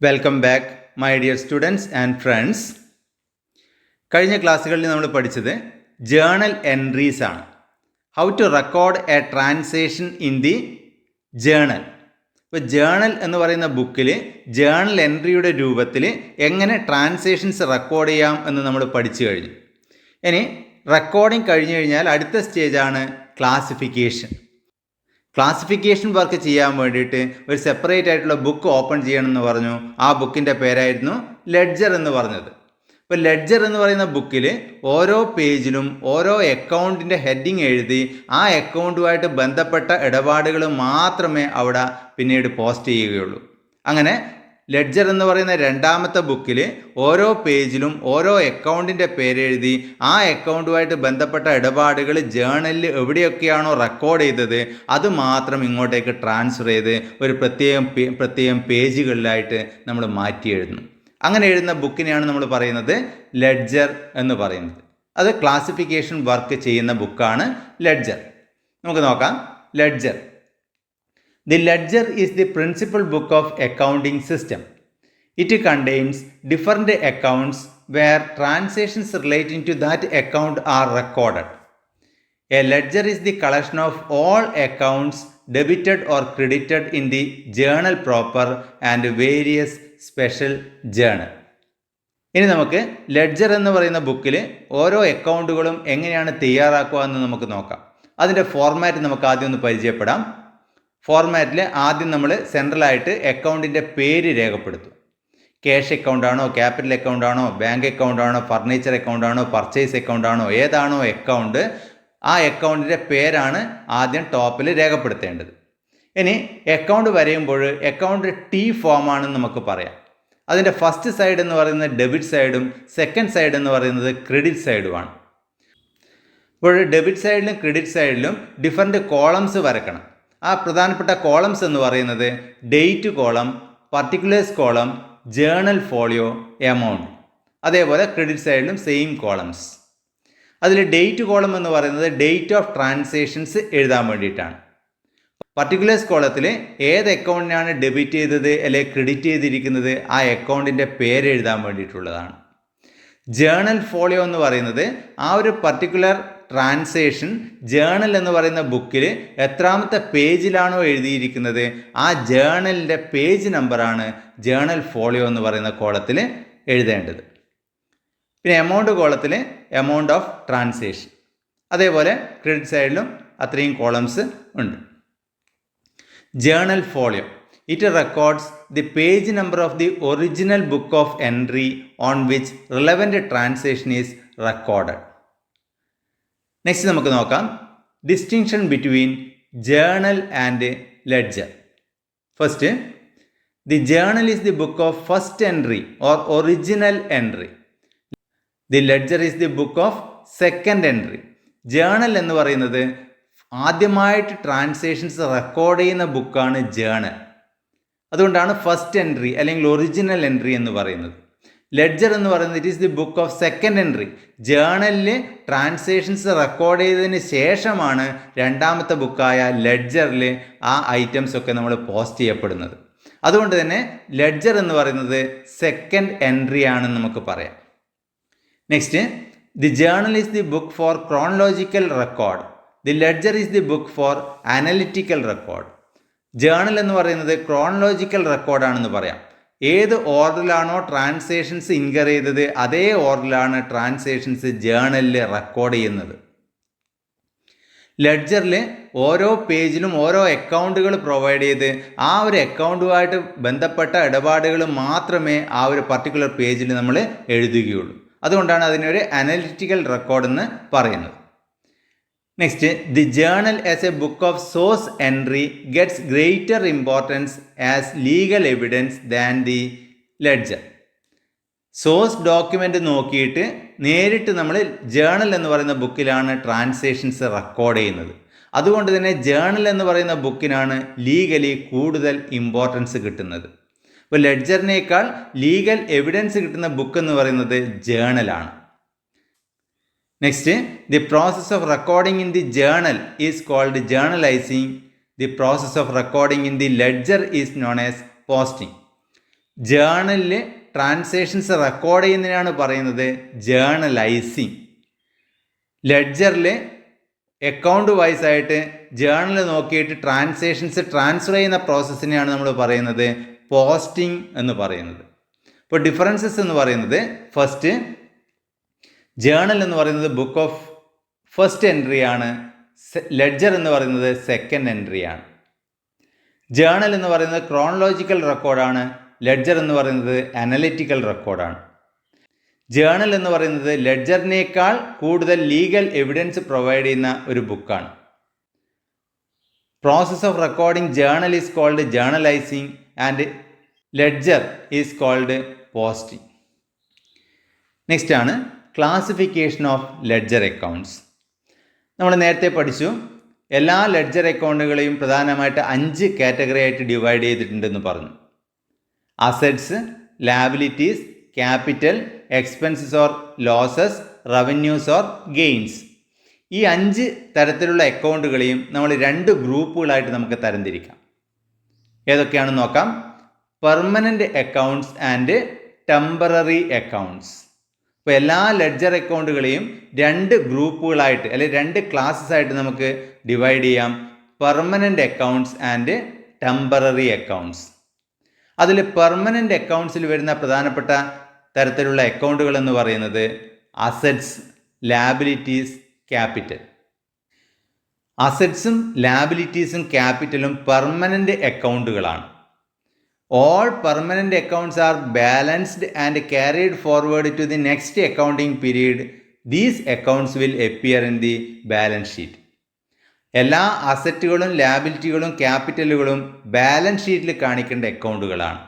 Welcome back my dear students and friends. കഴിഞ്ഞ ക്ലാസ്സുകളിൽ നമ്മൾ പഠിച്ചത് ജേണൽ എൻട്രീസ് ആണ്. How to record a transaction in the journal. ഇപ്പോൾ ജേണൽ എന്ന് പറയുന്ന ബുക്കിൽ ജേണൽ എൻട്രിയുടെ രൂപത്തിൽ എങ്ങനെ ട്രാൻസാക്ഷൻസ് റെക്കോർഡ് ചെയ്യാം എന്ന് നമ്മൾ പഠിച്ചു കഴിഞ്ഞു. ഇനി റെക്കോർഡിംഗ് കഴിഞ്ഞു കഴിഞ്ഞാൽ അടുത്ത സ്റ്റേജാണ് ക്ലാസിഫിക്കേഷൻ. ക്ലാസിഫിക്കേഷൻ വർക്ക് ചെയ്യാൻ വേണ്ടിയിട്ട് ഒരു സെപ്പറേറ്റ് ആയിട്ടുള്ള ബുക്ക് ഓപ്പൺ ചെയ്യണമെന്ന് പറഞ്ഞു. ആ ബുക്കിൻ്റെ പേരായിരുന്നു ലെഡ്ജർ എന്ന് പറഞ്ഞത്. ഇപ്പോൾ ലെഡ്ജർ എന്ന് പറയുന്ന ബുക്കിൽ ഓരോ പേജിലും ഓരോ അക്കൗണ്ടിൻ്റെ ഹെഡിങ് എഴുതി ആ അക്കൗണ്ടുമായിട്ട് ബന്ധപ്പെട്ട ഇടപാടുകൾ മാത്രമേ അവിടെ പിന്നീട് പോസ്റ്റ് ചെയ്യുകയുള്ളൂ. അങ്ങനെ ലെഡ്ജർ എന്ന് പറയുന്ന രണ്ടാമത്തെ ബുക്കിൽ ഓരോ പേജിലും ഓരോ അക്കൗണ്ടിൻ്റെ പേരെഴുതി ആ അക്കൗണ്ടുമായിട്ട് ബന്ധപ്പെട്ട ഇടപാടുകൾ ജേണലിൽ എവിടെയൊക്കെയാണോ റെക്കോർഡ് ചെയ്തത് അത് മാത്രം ഇങ്ങോട്ടേക്ക് ട്രാൻസ്ഫർ ചെയ്ത് ഒരു പ്രത്യേകം പേജുകളിലായിട്ട് നമ്മൾ മാറ്റി എഴുതുന്നു. അങ്ങനെ എഴുതുന്ന ബുക്കിനെയാണ് നമ്മൾ പറയുന്നത് ലെഡ്ജർ എന്ന് പറയുന്നത്. അത് ക്ലാസിഫിക്കേഷൻ വർക്ക് ചെയ്യുന്ന ബുക്കാണ് ലെഡ്ജർ. നമുക്ക് നോക്കാം. Ledger. The ledger is the principal book of accounting system. It contains different accounts where transactions relating to that account are recorded. A ledger is the collection of all accounts debited or credited in the journal proper and various special journal. ഇനി നമുക്ക് ledger എന്ന് പറയുന്ന ബുക്കിൽ ഓരോ അക്കൗണ്ടുകളും എങ്ങനെയാണ് തയ്യാറാക്കുക എന്ന് നമുക്ക് നോക്കാം. അതിൻ്റെ ഫോർമാറ്റ് നമുക്ക് ആദ്യം ഒന്ന് പരിചയപ്പെടാം. ഫോർമാറ്റിൽ ആദ്യം നമ്മൾ സെൻട്രലായിട്ട് അക്കൗണ്ടിൻ്റെ പേര് രേഖപ്പെടുത്തും. ക്യാഷ് അക്കൗണ്ടാണോ, ക്യാപിറ്റൽ അക്കൗണ്ടാണോ, ബാങ്ക് അക്കൗണ്ടാണോ, ഫർണിച്ചർ അക്കൗണ്ടാണോ, പർച്ചേസ് അക്കൗണ്ടാണോ, ഏതാണോ അക്കൗണ്ട് ആ അക്കൗണ്ടിൻ്റെ പേരാണ് ആദ്യം ടോപ്പിൽ രേഖപ്പെടുത്തേണ്ടത്. ഇനി അക്കൗണ്ട് വരയുമ്പോൾ അക്കൗണ്ട് ടി ഫോമാണെന്ന് നമുക്ക് പറയാം. അതിൻ്റെ ഫസ്റ്റ് സൈഡ് എന്ന് പറയുന്നത് ഡെബിറ്റ് സൈഡും സെക്കൻഡ് സൈഡ് എന്ന് പറയുന്നത് ക്രെഡിറ്റ് സൈഡുമാണ്. ഇപ്പോൾ ഡെബിറ്റ് സൈഡിലും ക്രെഡിറ്റ് സൈഡിലും ഡിഫറെൻറ്റ് കോളംസ് വരക്കണം. ആ പ്രധാനപ്പെട്ട കോളംസ് എന്ന് പറയുന്നത് date column, particulars column, journal folio, amount. അതേപോലെ ക്രെഡിറ്റ് സൈഡിലും സെയിം കോളംസ്. അതിൽ ഡേറ്റ് കോളം എന്ന് പറയുന്നത് ഡേറ്റ് ഓഫ് ട്രാൻസാക്ഷൻസ് എഴുതാൻ വേണ്ടിയിട്ടാണ്. പർട്ടിക്കുലേഴ്സ് കോളത്തിൽ ഏത് അക്കൗണ്ടിനാണ് ഡെബിറ്റ് ചെയ്തത് അല്ലെങ്കിൽ ക്രെഡിറ്റ് ചെയ്തിരിക്കുന്നത് ആ അക്കൗണ്ടിൻ്റെ പേര് എഴുതാൻ വേണ്ടിയിട്ടുള്ളതാണ്. ജേണൽ ഫോളിയോ എന്ന് പറയുന്നത് ആ ഒരു പർട്ടിക്കുലർ ട്രാൻസാക്ഷൻ ജേണൽ എന്ന് പറയുന്ന ബുക്കിൽ എത്രാമത്തെ പേജിലാണോ എഴുതിയിരിക്കുന്നത് ആ ജേണലിൻ്റെ പേജ് നമ്പറാണ് ജേണൽ ഫോളിയോ എന്ന് പറയുന്ന കോളത്തിൽ എഴുതേണ്ടത്. പിന്നെ എമൗണ്ട് കോളത്തിൽ എമൗണ്ട് ഓഫ് ട്രാൻസാക്ഷൻ. അതേപോലെ ക്രെഡിറ്റ് സൈഡിലും അത്രയും കോളംസ് ഉണ്ട്. Journal folio. It records the page number of the original book of entry on which relevant transaction is recorded. Next നമുക്ക് നോക്കാം distinction between journal and ledger. First, the journal is the book of first entry or original entry. The ledger is the book of second entry. Journal എന്ന് പറയുന്നത് ആദ്യമായിട്ട് transactions record ചെയ്യുന്ന ബുക്കാണ് journal. അതുകൊണ്ടാണ് first entry അല്ലെങ്കിൽ original entry എന്ന് പറയുന്നത്. Ledger എന്ന് പറയുന്നത് it is the book of second entry. ജേണലിൽ ട്രാൻസാക്ഷൻസ് റെക്കോർഡ് ചെയ്തതിന് ശേഷമാണ് രണ്ടാമത്തെ ബുക്കായ ലെഡ്ജറിൽ ആ ഐറ്റംസ് ഒക്കെ നമ്മൾ പോസ്റ്റ് ചെയ്യപ്പെടുന്നത്. അതുകൊണ്ട് തന്നെ ലെഡ്ജർ എന്ന് പറയുന്നത് സെക്കൻഡ് എൻട്രി ആണെന്ന് നമുക്ക് പറയാം. Next, the journal is the book for chronological record. The ledger is the book for analytical record. Journal എന്ന് പറയുന്നത് ക്രോണോളജിക്കൽ റെക്കോർഡാണെന്ന് പറയാം. ഏത് ഓർഡറിലാണോ ട്രാൻസാക്ഷൻസ് ഇൻകർ ചെയ്തത് അതേ ഓർഡറിലാണ് ട്രാൻസാക്ഷൻസ് ജേണലിൽ റെക്കോർഡ് ചെയ്യുന്നത്. ലെഡ്ജറിൽ ഓരോ പേജിലും ഓരോ അക്കൗണ്ടുകൾ പ്രൊവൈഡ് ചെയ്ത് ആ ഒരു അക്കൗണ്ടുമായിട്ട് ബന്ധപ്പെട്ട ഇടപാടുകൾ മാത്രമേ ആ ഒരു പർട്ടിക്കുലർ പേജിൽ നമ്മൾ എഴുതുകയുള്ളൂ. അതുകൊണ്ടാണ് അതിനൊരു അനലിറ്റിക്കൽ റെക്കോർഡ് എന്ന് പറയുന്നത്. Next, the journal as A book of swords entry gets greater importance as legal evidence than the ledger. Source document നോക്കിയിട്ട് നേരിട്ട് നമ്മൾ ജേണൽ എന്ന് പറയുന്ന ബുക്കിലാണ് ട്രാൻസാക്ഷൻസ് റെക്കോർഡ് ചെയ്യുന്നത്. അതുകൊണ്ട് തന്നെ ജേണൽ എന്ന് പറയുന്ന ബുക്കിനാണ് ലീഗലി കൂടുതൽ ഇമ്പോർട്ടൻസ് കിട്ടുന്നത്. അപ്പോൾ ലെഡ്ജറിനേക്കാൾ ലീഗൽ എവിഡൻസ് കിട്ടുന്ന ബുക്ക് എന്ന് പറയുന്നത് ജേണലാണ്. Next, the process of recording in the journal is called journalising. The process of recording in the ledger is known as posting. ജേണലിൽ ട്രാൻസാക്ഷൻസ് റെക്കോർഡ് ചെയ്യുന്നതിനാണ് പറയുന്നത് ജേണലൈസിങ്. ലെഡ്ജറിൽ അക്കൗണ്ട് വൈസ് ആയിട്ട് ജേണൽ നോക്കിയിട്ട് ട്രാൻസാക്ഷൻസ് ട്രാൻസ്ഫർ ചെയ്യുന്ന പ്രോസസ്സിനെയാണ് നമ്മൾ പറയുന്നത് പോസ്റ്റിംഗ് എന്ന് പറയുന്നത്. ഇപ്പോൾ ഡിഫറൻസസ് എന്ന് പറയുന്നത്, ഫസ്റ്റ് ജേണൽ എന്ന് പറയുന്നത് ബുക്ക് ഓഫ് ഫസ്റ്റ് എൻട്രി ആണ്. ലെഡ്ജർ എന്ന് പറയുന്നത് സെക്കൻഡ് എൻട്രി ആണ്. ജേണൽ എന്ന് പറയുന്നത് ക്രോണോളജിക്കൽ റെക്കോർഡാണ്. ലെഡ്ജർ എന്ന് പറയുന്നത് അനലിറ്റിക്കൽ റെക്കോർഡാണ്. ജേണൽ എന്ന് പറയുന്നത് ലെഡ്ജറിനേക്കാൾ കൂടുതൽ ലീഗൽ എവിഡൻസ് പ്രൊവൈഡ് ചെയ്യുന്ന ഒരു ബുക്കാണ്. Process of recording journal is called journalising and ledger is called posting. Next ആണ് ക്ലാസിഫിക്കേഷൻ ഓഫ് ലെഡ്ജർ അക്കൗണ്ട്സ്. നമ്മൾ നേരത്തെ പഠിച്ചു, എല്ലാ ലെഡ്ജർ അക്കൗണ്ടുകളെയും പ്രധാനമായിട്ട് 5 കാറ്റഗറി ആയിട്ട് ഡിവൈഡ് ചെയ്തിട്ടുണ്ടെന്ന് പറഞ്ഞു. Assets, liabilities, capital, expenses or losses, revenues or gains. ഈ 5 തരത്തിലുള്ള അക്കൗണ്ടുകളെയും നമ്മൾ 2 ഗ്രൂപ്പുകളായിട്ട് നമുക്ക് തരംതിരിക്കാം. ഏതൊക്കെയാണെന്ന് നോക്കാം. Permanent accounts and temporary accounts. അപ്പോൾ എല്ലാ ലെഡ്ജർ അക്കൗണ്ടുകളെയും 2 ഗ്രൂപ്പുകളായിട്ട് അല്ലെങ്കിൽ 2 ക്ലാസ്സസ് ആയിട്ട് നമുക്ക് ഡിവൈഡ് ചെയ്യാം. Permanent accounts and temporary accounts. അതിൽ പെർമനൻ്റ് അക്കൗണ്ട്സിൽ വരുന്ന പ്രധാനപ്പെട്ട തരത്തിലുള്ള അക്കൗണ്ടുകൾ എന്ന് പറയുന്നത് അസറ്റ്സ്, ലാബിലിറ്റീസ്, ക്യാപിറ്റൽ. അസറ്റ്സും ലാബിലിറ്റീസും ക്യാപിറ്റലും പെർമനൻ്റ് അക്കൗണ്ടുകളാണ്. All permanent accounts are balanced and carried forward to the next accounting period. These accounts will appear in the balance sheet. എല്ലാ അസറ്റുകളും ലാബിലിറ്റികളും ക്യാപിറ്റലുകളും ബാലൻസ് ഷീറ്റിൽ കാണിക്കേണ്ട അക്കൗണ്ടുകളാണ്.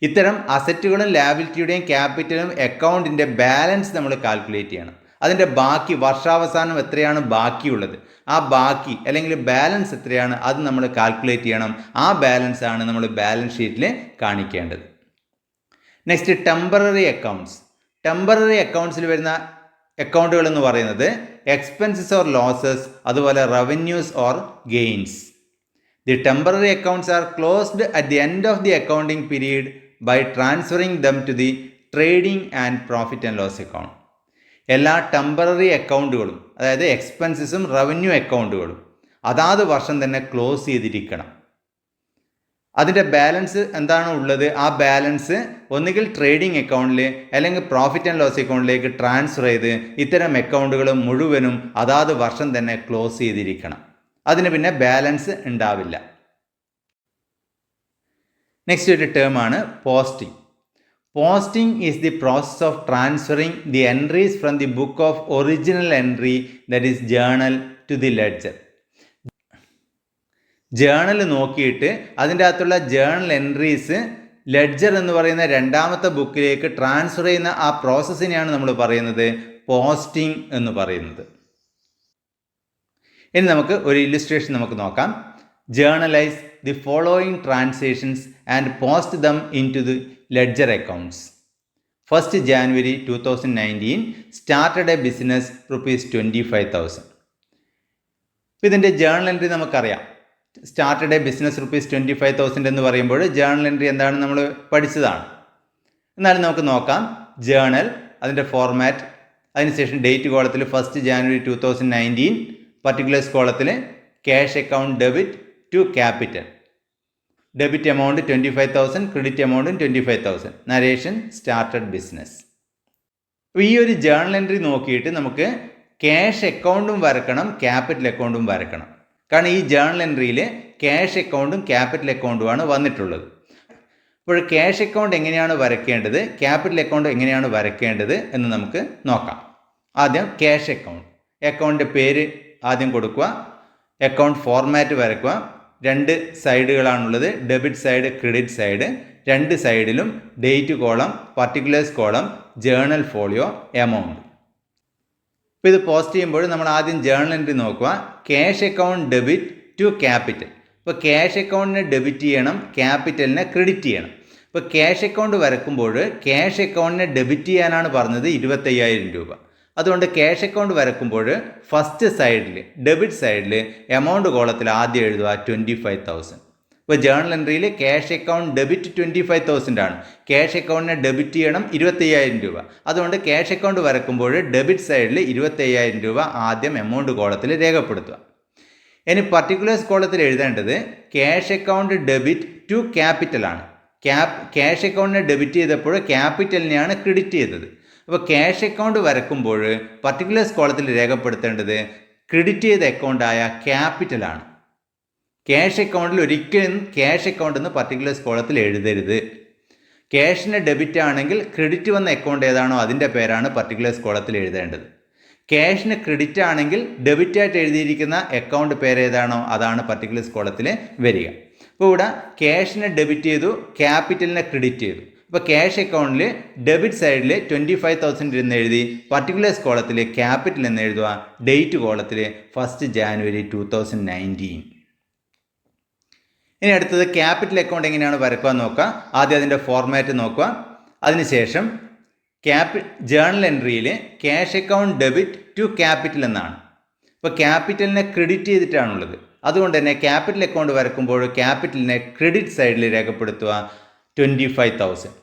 ഇത്തരം അസറ്റുകളും ലാബിലിറ്റിയുടെയും ക്യാപിറ്റലും അക്കൗണ്ടിൻ്റെ ബാലൻസ് നമ്മൾ കാൽക്കുലേറ്റ് ചെയ്യണം. അതിൻ്റെ ബാക്കി വർഷാവസാനം എത്രയാണ് ബാക്കിയുള്ളത്, ആ ബാക്കി അല്ലെങ്കിൽ ബാലൻസ് എത്രയാണ് അത് നമ്മൾ കാൽക്കുലേറ്റ് ചെയ്യണം. ആ ബാലൻസ് ആണ് നമ്മൾ ബാലൻസ് ഷീറ്റിൽ കാണിക്കേണ്ടത്. Next temporary accounts. ടെമ്പററി അക്കൗണ്ട്സിൽ വരുന്ന അക്കൗണ്ടുകൾ എന്ന് പറയുന്നത് എക്സ്പെൻസസ് ഓർ ലോസസ്, അതുപോലെ revenues or gains. The temporary accounts are closed at the end of the accounting period by transferring them to the trading and profit and loss account. എല്ലാ temporary അക്കൗണ്ടുകളും, അതായത് എക്സ്പെൻസസും റവന്യൂ അക്കൗണ്ടുകളും അതാത് വർഷം തന്നെ close ചെയ്തിരിക്കണം. അതിൻ്റെ ബാലൻസ് എന്താണ് ഉള്ളത്, ആ ബാലൻസ് ഒന്നുകിൽ ട്രേഡിംഗ് അക്കൗണ്ടിൽ അല്ലെങ്കിൽ പ്രോഫിറ്റ് ആൻഡ് ലോസ് അക്കൗണ്ടിലേക്ക് ട്രാൻസ്ഫർ ചെയ്ത് ഇത്തരം അക്കൗണ്ടുകൾ മുഴുവനും അതാത് വർഷം തന്നെ ക്ലോസ് ചെയ്തിരിക്കണം. അതിന് പിന്നെ ബാലൻസ് ഉണ്ടാവില്ല. നെക്സ്റ്റ് ഒരു ടേമാണ് posting. Posting is the process of transferring the entries from the book of original entry, that is journal, to the ledger. Journal നോക്കിയിട്ട് അതിൻ്റെ അകത്തുള്ള ജേണൽ എൻട്രീസ് ലെഡ്ജർ എന്ന് പറയുന്ന രണ്ടാമത്തെ ബുക്കിലേക്ക് ട്രാൻസ്ഫർ ചെയ്യുന്ന ആ പ്രോസസ്സിനെയാണ് നമ്മൾ പറയുന്നത് പോസ്റ്റിംഗ് എന്ന് പറയുന്നത്. ഇനി നമുക്ക് ഒരു ഇല്ലുസ്ട്രേഷൻ നമുക്ക് നോക്കാം. Journalise the following transactions and post them into the ledger accounts. 1st January 2019 started a business ₹25,000. ഇതിൻ്റെ ജേണൽ എൻട്രി നമുക്കറിയാം. സ്റ്റാർട്ടഡ് എ ബിസിനസ് ₹25,000 എന്ന് പറയുമ്പോൾ ജേണൽ എൻട്രി എന്താണെന്ന് നമ്മൾ പഠിച്ചതാണ്. എന്നാലും നമുക്ക് നോക്കാം. ജേണൽ, അതിൻ്റെ ഫോർമാറ്റ്, അതിനുശേഷം ഡേറ്റ് കോളത്തിൽ 1st January 2019, പർട്ടിക്കുലേഴ്സ് കോളത്തിൽ cash account debit to capital. Debit amount 25,000, credit എമൗണ്ടും 25,000. Narration started business. അപ്പോൾ ഈ ഒരു ജേണൽ എൻട്രി നോക്കിയിട്ട് നമുക്ക് ക്യാഷ് അക്കൗണ്ടും വരക്കണം, ക്യാപിറ്റൽ അക്കൗണ്ടും വരക്കണം. കാരണം ഈ ജേണൽ എൻട്രിയിൽ ക്യാഷ് അക്കൗണ്ടും ക്യാപിറ്റൽ അക്കൗണ്ടുമാണ് വന്നിട്ടുള്ളത്. അപ്പോൾ ക്യാഷ് അക്കൗണ്ട് എങ്ങനെയാണ് വരയ്ക്കേണ്ടത്, ക്യാപിറ്റൽ അക്കൗണ്ട് എങ്ങനെയാണ് വരയ്ക്കേണ്ടത് എന്ന് നമുക്ക് നോക്കാം. ആദ്യം ക്യാഷ് അക്കൗണ്ട്. അക്കൗണ്ടിൻ്റെ പേര് ആദ്യം കൊടുക്കുക, അക്കൗണ്ട് ഫോർമാറ്റ് വരയ്ക്കുക. 2 സൈഡുകളാണുള്ളത്, ഡെബിറ്റ് സൈഡ്, ക്രെഡിറ്റ് സൈഡ്. 2 സൈഡിലും date column, particulars column, journal folio, amount. ഇപ്പോൾ ഇത് പോസ്റ്റ് ചെയ്യുമ്പോൾ നമ്മൾ ആദ്യം ജേണൽ എൻട്രി നോക്കുക. Cash account debit to capital. ഇപ്പോൾ ക്യാഷ് അക്കൗണ്ടിനെ ഡെബിറ്റ് ചെയ്യണം, ക്യാപിറ്റലിനെ ക്രെഡിറ്റ് ചെയ്യണം. ഇപ്പോൾ ക്യാഷ് അക്കൗണ്ട് വരക്കുമ്പോൾ ക്യാഷ് അക്കൗണ്ടിനെ ഡെബിറ്റ് ചെയ്യാനാണ് പറഞ്ഞത് 25,000 രൂപ. അതുകൊണ്ട് ക്യാഷ് അക്കൗണ്ട് വരക്കുമ്പോൾ ഫസ്റ്റ് സൈഡിൽ, ഡെബിറ്റ് സൈഡിൽ എമൗണ്ട് കോളത്തിൽ ആദ്യം എഴുതുക 25,000. ഇപ്പോൾ ജേണൽ എൻട്രിയിൽ ക്യാഷ് അക്കൗണ്ട് ഡെബിറ്റ് 25,000 ആണ്. ക്യാഷ് അക്കൗണ്ടിനെ ഡെബിറ്റ് ചെയ്യണം 25,000 രൂപ. അതുകൊണ്ട് ക്യാഷ് അക്കൗണ്ട് വരക്കുമ്പോൾ ഡെബിറ്റ് സൈഡിൽ 25,000 രൂപ ആദ്യം എമൗണ്ട് കോളത്തിൽ രേഖപ്പെടുത്തുക. ഇനി പർട്ടിക്കുലേഴ്സ് കോളത്തിൽ എഴുതേണ്ടത് cash account debit to capital ആണ്. ക്യാഷ് അക്കൗണ്ടിനെ ഡെബിറ്റ് ചെയ്തപ്പോൾ ക്യാപിറ്റലിനെയാണ് ക്രെഡിറ്റ് ചെയ്തത്. അപ്പോൾ ക്യാഷ് അക്കൗണ്ട് വരക്കുമ്പോൾ പർട്ടിക്കുലേഴ്സ് കോളത്തിൽ രേഖപ്പെടുത്തേണ്ടത് ക്രെഡിറ്റ് ചെയ്ത അക്കൗണ്ടായ ക്യാപിറ്റലാണ്. ക്യാഷ് അക്കൗണ്ടിൽ ഒരിക്കലും ക്യാഷ് അക്കൗണ്ട് എന്ന് പർട്ടിക്കുലേഴ്സ് കോളത്തിൽ എഴുതരുത്. ക്യാഷിന് ഡെബിറ്റ് ആണെങ്കിൽ ക്രെഡിറ്റ് വന്ന അക്കൗണ്ട് ഏതാണോ അതിൻ്റെ പേരാണ് പർട്ടിക്കുലേഴ്സ് കോളത്തിൽ എഴുതേണ്ടത്. ക്യാഷിന് ക്രെഡിറ്റ് ആണെങ്കിൽ ഡെബിറ്റ് ആയിട്ട് എഴുതിയിരിക്കുന്ന അക്കൗണ്ട് പേര് ഏതാണോ അതാണ് പർട്ടിക്കുലേഴ്സ് കോളത്തിൽ വരിക. അപ്പോൾ ഇവിടെ ക്യാഷിനെ ഡെബിറ്റ് ചെയ്തു, ക്യാപിറ്റലിനെ ക്രെഡിറ്റ് ചെയ്തു. അപ്പോൾ ക്യാഷ് അക്കൗണ്ടിൽ ഡെബിറ്റ് സൈഡിൽ 25,000 എന്ന് എഴുതി, പർട്ടിക്കുലേഴ്സ് കോളത്തിൽ ക്യാപിറ്റൽ എന്ന് എഴുതുക, ഡേറ്റ് കോളത്തിൽ 1 ജാനുവരി 2019. ഇനി അടുത്തത് ക്യാപിറ്റൽ അക്കൗണ്ട് എങ്ങനെയാണ് വരക്കുക നോക്കുക. ആദ്യം അതിൻ്റെ ഫോർമാറ്റ് നോക്കുക. അതിനുശേഷം ജേണൽ എൻട്രിയിൽ cash account debit to capital എന്നാണ്. ഇപ്പോൾ ക്യാപിറ്റലിനെ ക്രെഡിറ്റ് ചെയ്തിട്ടാണുള്ളത്. അതുകൊണ്ട് തന്നെ ക്യാപിറ്റൽ അക്കൗണ്ട് വരക്കുമ്പോൾ ക്യാപിറ്റലിനെ ക്രെഡിറ്റ് സൈഡിൽ രേഖപ്പെടുത്തുക 25,000.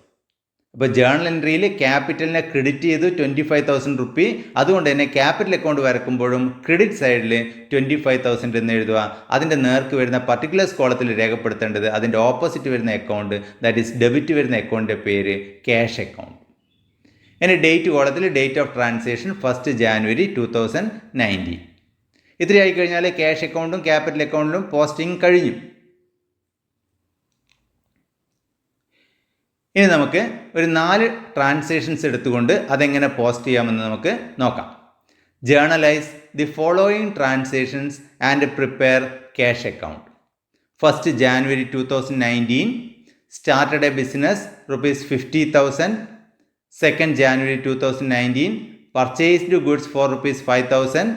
അപ്പോൾ ജേണൽ എൻട്രിയിൽ ക്യാപിറ്റലിനെ ക്രെഡിറ്റ് ചെയ്തു 25,000 റുപ്പി. അതുകൊണ്ട് തന്നെ ക്യാപിറ്റൽ അക്കൗണ്ട് വരക്കുമ്പോഴും ക്രെഡിറ്റ് സൈഡിൽ 25,000 എന്ന് എഴുതുക. അതിൻ്റെ നേർക്ക് വരുന്ന പർട്ടിക്കുലേഴ്സ് കോളത്തിൽ രേഖപ്പെടുത്തേണ്ടത് അതിൻ്റെ ഓപ്പോസിറ്റ് വരുന്ന അക്കൗണ്ട്, ദാറ്റ് ഈസ് ഡെബിറ്റ് വരുന്ന അക്കൗണ്ടിൻ്റെ പേര് ക്യാഷ് അക്കൗണ്ട്. ഇനി ഡേറ്റ് കോളത്തിൽ ഡേറ്റ് ഓഫ് ട്രാൻസാക്ഷൻ 1 ജാനുവരി 2019. ഇത്രയായി കഴിഞ്ഞാൽ ക്യാഷ് അക്കൗണ്ടും ക്യാപിറ്റൽ അക്കൗണ്ടിലും പോസ്റ്റിംഗ് കഴിഞ്ഞു. ഇനി നമുക്ക് ഒരു 4 ട്രാൻസാക്ഷൻസ് എടുത്തുകൊണ്ട് അതെങ്ങനെ പോസ്റ്റ് ചെയ്യാമെന്ന് നമുക്ക് നോക്കാം. Journalise the following transactions and prepare cash account. 1 January 2019 started a business ₹50,000. 2nd January 2019 purchased goods for ₹5,000.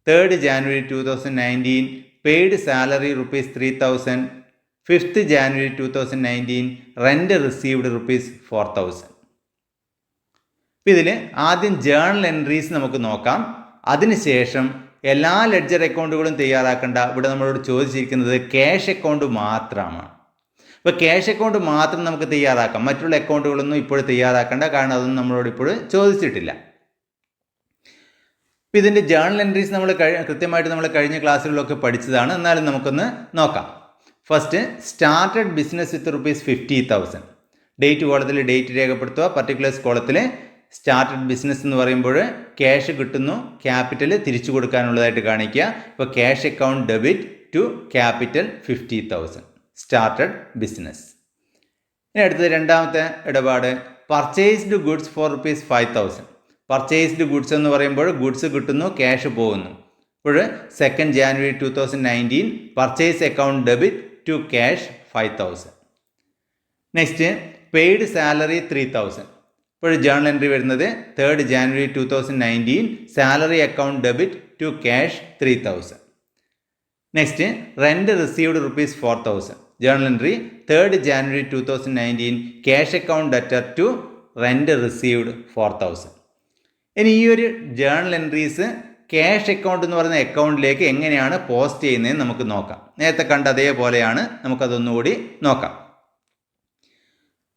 3rd January 2019 paid salary ₹3,000. 5th January 2019 rent received ₹4,000. ഇതിൽ ആദ്യം ജേണൽ എൻട്രീസ് നമുക്ക് നോക്കാം. അതിനുശേഷം എല്ലാ ലെഡ്ജർ അക്കൗണ്ടുകളും തയ്യാറാക്കേണ്ട. ഇവിടെ നമ്മളോട് ചോദിച്ചിരിക്കുന്നത് ക്യാഷ് അക്കൗണ്ട് മാത്രമാണ്. അപ്പോൾ ക്യാഷ് അക്കൗണ്ട് മാത്രം നമുക്ക് തയ്യാറാക്കാം, മറ്റുള്ള അക്കൗണ്ടുകളൊന്നും ഇപ്പോൾ തയ്യാറാക്കേണ്ട, കാരണം അതൊന്നും നമ്മളോട് ഇപ്പോൾ ചോദിച്ചിട്ടില്ല. അപ്പോൾ ഇതിൻ്റെ ജേണൽ എൻട്രീസ് നമ്മൾ കൃത്യമായിട്ട് നമ്മൾ കഴിഞ്ഞ ക്ലാസ്സുകളിലൊക്കെ പഠിച്ചതാണ്. എന്നാലും നമുക്കൊന്ന് നോക്കാം. First started business with ₹50,000. Date കോളത്തിൽ ഡേറ്റ് രേഖപ്പെടുത്തുക. പർട്ടിക്കുലേഴ്സ് കോളത്തിൽ സ്റ്റാർട്ടഡ് ബിസിനസ് എന്ന് പറയുമ്പോൾ ക്യാഷ് കിട്ടുന്നു, ക്യാപിറ്റൽ തിരിച്ചു കൊടുക്കാനുള്ളതായിട്ട് കാണിക്കുക. ഇപ്പോൾ cash account debit to capital 50,000 started business. ഇനി അടുത്തത് രണ്ടാമത്തെ ഇടപാട് purchased goods for ₹5,000. Purchased goods എന്ന് പറയുമ്പോൾ ഗുഡ്സ് കിട്ടുന്നു, ക്യാഷ് പോകുന്നു. അപ്പോൾ 2nd January 2019 purchase account debit to cash 5,000. Next paid salary 3,000. ഇപ്പോൾ ജേണൽ എൻട്രി വരുന്നത് 3rd January 2019 salary account debit to cash 3,000. Next rent received ₹4,000. Journal entry 3rd January 2019 cash account debtor to rent received 4,000. ഇനി ഈ ഒരു journal entries cash account എന്ന് പറയുന്ന അക്കൗണ്ടിലേക്ക് എങ്ങനെയാണ് post ചെയ്യുന്നതെന്ന് നമുക്ക് നോക്കാം. നേരത്തെ കണ്ട അതേപോലെയാണ്, നമുക്കതൊന്നുകൂടി നോക്കാം.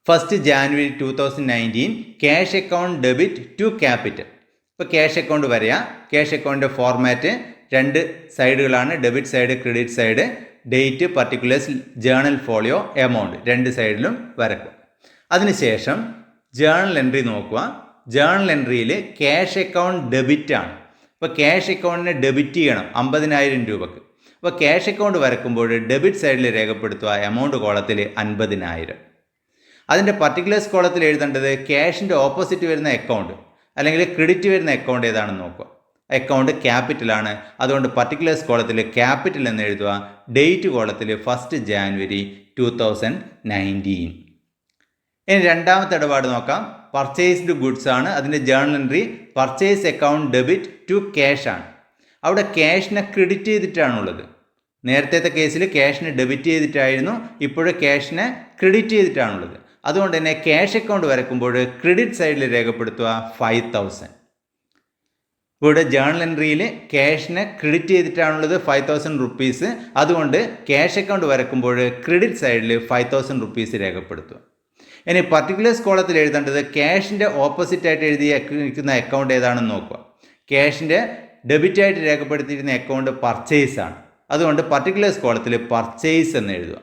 1st January 2019 cash account debit to capital. ഇപ്പോൾ ക്യാഷ് അക്കൗണ്ട് വരെയാ. ക്യാഷ് അക്കൗണ്ടിൻ്റെ ഫോർമാറ്റ് 2 സൈഡുകളാണ്, debit side credit side, date particulars journal folio amount 2 സൈഡിലും വരക്കും. അതിനുശേഷം ജേണൽ എൻട്രി നോക്കുക. ജേണൽ എൻട്രിയിൽ ക്യാഷ് അക്കൗണ്ട് ഡെബിറ്റ് ആണ്. ഇപ്പോൾ ക്യാഷ് അക്കൗണ്ടിനെ ഡെബിറ്റ് ചെയ്യണം 50,000 രൂപക്ക്. അപ്പോൾ ക്യാഷ് അക്കൗണ്ട് വരക്കുമ്പോൾ ഡെബിറ്റ് സൈഡിൽ രേഖപ്പെടുത്തുക എമൗണ്ട് കോളത്തിൽ 50,000. അതിൻ്റെ പർട്ടിക്കുലേഴ്സ് കോളത്തിൽ എഴുതേണ്ടത് ക്യാഷിൻ്റെ ഓപ്പോസിറ്റ് വരുന്ന അക്കൗണ്ട് അല്ലെങ്കിൽ ക്രെഡിറ്റ് വരുന്ന അക്കൗണ്ട് ഏതാണെന്ന് നോക്കുക. അക്കൗണ്ട് ക്യാപിറ്റലാണ്. അതുകൊണ്ട് പർട്ടിക്കുലേഴ്സ് കോളത്തിൽ ക്യാപിറ്റൽ എന്ന് എഴുതുക. ഡേറ്റ് കോളത്തിൽ 1st January 2019. ഇനി രണ്ടാമത്തെ ഇടപാട് നോക്കാം. പർച്ചേസ്ഡ് ഗുഡ്സ് ആണ്. അതിൻ്റെ journal entry purchase account debit to cash ആണ്. അവിടെ ക്യാഷിനെ ക്രെഡിറ്റ് ചെയ്തിട്ടാണുള്ളത്. നേരത്തെ കേസിൽ ക്യാഷിനെ ഡെബിറ്റ് ചെയ്തിട്ടായിരുന്നു, ഇപ്പോഴും ക്യാഷിനെ ക്രെഡിറ്റ് ചെയ്തിട്ടാണുള്ളത്. അതുകൊണ്ട് തന്നെ ക്യാഷ് അക്കൗണ്ട് വരക്കുമ്പോൾ ക്രെഡിറ്റ് സൈഡിൽ രേഖപ്പെടുത്തുക 5,000. ഇവിടെ ജേണൽ എൻട്രിയിൽ ക്യാഷിനെ ക്രെഡിറ്റ് ചെയ്തിട്ടാണുള്ളത് 5000 റുപ്പീസ്. അതുകൊണ്ട് ക്യാഷ് അക്കൗണ്ട് വരക്കുമ്പോൾ ക്രെഡിറ്റ് സൈഡിൽ 5000 റുപ്പീസ് രേഖപ്പെടുത്തുക. ഇനി പർട്ടിക്കുലേഴ്സ് കോളത്തിൽ എഴുതേണ്ടത് ക്യാഷിൻ്റെ ഓപ്പോസിറ്റായിട്ട് എഴുതിയിരിക്കുന്ന അക്കൗണ്ട് ഏതാണെന്ന് നോക്കുക. ക്യാഷിൻ്റെ ഡെബിറ്റായിട്ട് രേഖപ്പെടുത്തിയിരിക്കുന്ന അക്കൗണ്ട് പർച്ചേസ് ആണ്. അതുകൊണ്ട് പർട്ടിക്കുലേഴ്സ് കോളത്തിൽ പർച്ചേസ് എന്ന് എഴുതുക.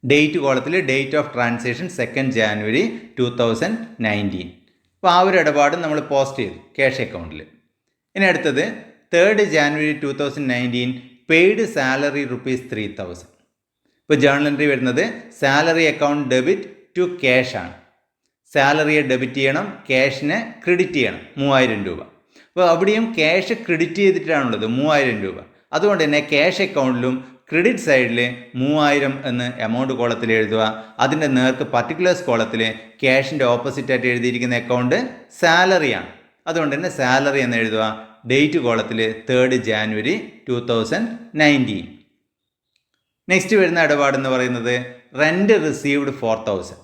ഡേറ്റ് കോളത്തിൽ ഡേറ്റ് ഓഫ് ട്രാൻസാക്ഷൻ 2 ജാനുവരി 2019. അപ്പോൾ ആ ഒരു ഇടപാട് നമ്മൾ പോസ്റ്റ് ചെയ്തു ക്യാഷ് അക്കൗണ്ടിൽ. ഇനി അടുത്തത് 3 ജാനുവരി 2019 പെയ്ഡ് സാലറി ₹3000. ഇപ്പോൾ ജേണൽ എൻട്രി വരുന്നത് salary account debit to cash ആണ്. സാലറിയെ ഡെബിറ്റ് ചെയ്യണം, ക്യാഷിനെ ക്രെഡിറ്റ് ചെയ്യണം 3000 രൂപ. അപ്പോൾ അവിടെയും ക്യാഷ് ക്രെഡിറ്റ് ചെയ്തിട്ടാണുള്ളത് 3000 രൂപ. അതുകൊണ്ട് തന്നെ ക്യാഷ് അക്കൗണ്ടിലും ക്രെഡിറ്റ് സൈഡിൽ 3000 എന്ന് എമൗണ്ട് കോളത്തിൽ എഴുതുക. അതിൻ്റെ നേർക്ക് പർട്ടിക്കുലേഴ്സ് കോളത്തിൽ ക്യാഷിൻ്റെ ഓപ്പോസിറ്റായിട്ട് എഴുതിയിരിക്കുന്ന അക്കൗണ്ട് സാലറിയാണ്. അതുകൊണ്ട് തന്നെ സാലറി എന്ന് എഴുതുക. ഡേറ്റ് കോളത്തിൽ 3 ജാനുവരി 2019. നെക്സ്റ്റ് വരുന്ന ഇടപാടെന്ന് പറയുന്നത് റെൻറ്റ് റിസീവ്ഡ് 4000.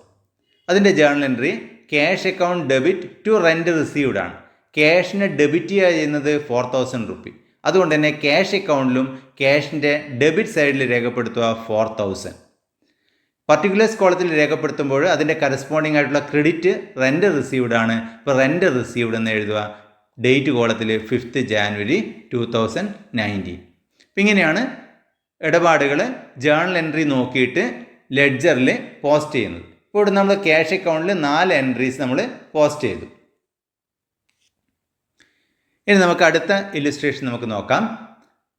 അതിൻ്റെ journal entry cash account debit to rent received ആണ്. ക്യാഷിനെ ഡെബിറ്റ് ചെയ്യുന്നത് 4000 റുപ്പി. അതുകൊണ്ട് തന്നെ ക്യാഷ് അക്കൗണ്ടിലും ക്യാഷിൻ്റെ ഡെബിറ്റ് സൈഡിൽ രേഖപ്പെടുത്തുക 4000. പർട്ടിക്കുലേഴ്സ് കോളത്തിൽ രേഖപ്പെടുത്തുമ്പോൾ അതിൻ്റെ കറസ്പോണ്ടിങ് ആയിട്ടുള്ള ക്രെഡിറ്റ് റെൻറ്റ് റിസീവ്ഡ് ആണ്. ഇപ്പോൾ റെൻറ്റ് റിസീവ്ഡ് എന്ന് എഴുതുക. ഡേറ്റ് കോളത്തിൽ 5 ജാനുവരി 2019. അപ്പം ഇങ്ങനെയാണ് ഇടപാടുകൾ ജേണൽ എൻട്രി നോക്കിയിട്ട് ലെഡ്ജറിൽ പോസ്റ്റ് ചെയ്യുന്നത്. ഇപ്പോൾ ഇവിടെ നമ്മൾ ക്യാഷ് അക്കൗണ്ടിൽ 4 എൻട്രീസ് നമ്മൾ പോസ്റ്റ് ചെയ്തു. ഇനി നമുക്ക് അടുത്ത ഇല്ലുസ്ട്രേഷൻ നമുക്ക് നോക്കാം.